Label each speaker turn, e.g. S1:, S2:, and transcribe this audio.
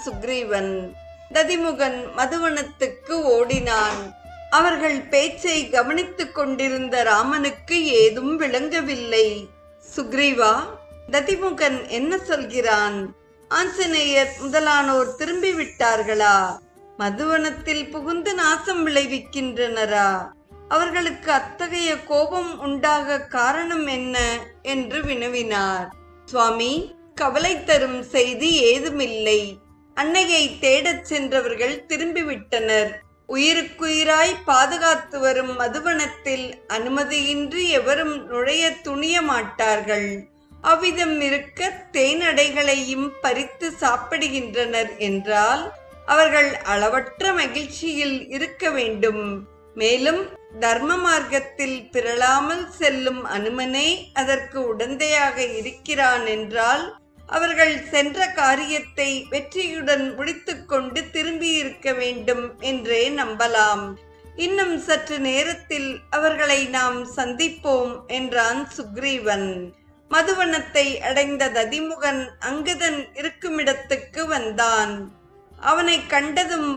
S1: சுக்ரீவன். ததிமுகன் மதுவனத்துக்கு ஓடினான். அவர்கள் பேச்சை கவனித்துக் கொண்டிருந்த ராமனுக்கு ஏதும் விளங்கவில்லை. சுக்ரீவா, ததிமுகன் என்ன சொல்கிறான்? ஆஞ்சநேயர் முதலானோர் திரும்பி விட்டார்களா? மதுவனத்தில் புகுந்து நாசம் விளைவிக்கின்றனரா? அவர்களுக்கு அத்தகைய கோபம் உண்டாக காரணம் என்ன என்று வினவினார். சுவாமி, கவலை தரும் செய்தி ஏதுமில்லை. அன்னையை தேடச் சென்றவர்கள் திரும்பிவிட்டனர். உயிருக்குயிராய் பாதுகாத்து வரும் மதுவனத்தில் அனுமதியின்றி எவரும் நுழைய துணிய மாட்டார்கள். அவ்விதம் இருக்க தேனடைகளையும் பறித்து சாப்பிடுகின்றனர் என்றால் அவர்கள் அளவற்ற மகிழ்ச்சியில் இருக்க வேண்டும். மேலும் தர்ம மார்க்கத்தில் பிறழாமல் செல்லும் அனுமனே அதற்கு உடந்தையாக இருக்கிறான் என்றால் அவர்கள் சென்ற காரியத்தை வெற்றியுடன் முடித்துக்கொண்டு திரும்பியிருக்க வேண்டும் என்றே நம்பலாம். இன்னும் சற்று நேரத்தில் அவர்களை நாம் சந்திப்போம் என்றான் சுக்ரீவன். மதுவனத்தை அடைந்த ததிமுகன் அங்கதன் இருக்குமிடத்துக்கு வந்தான். அவனை கண்டதும்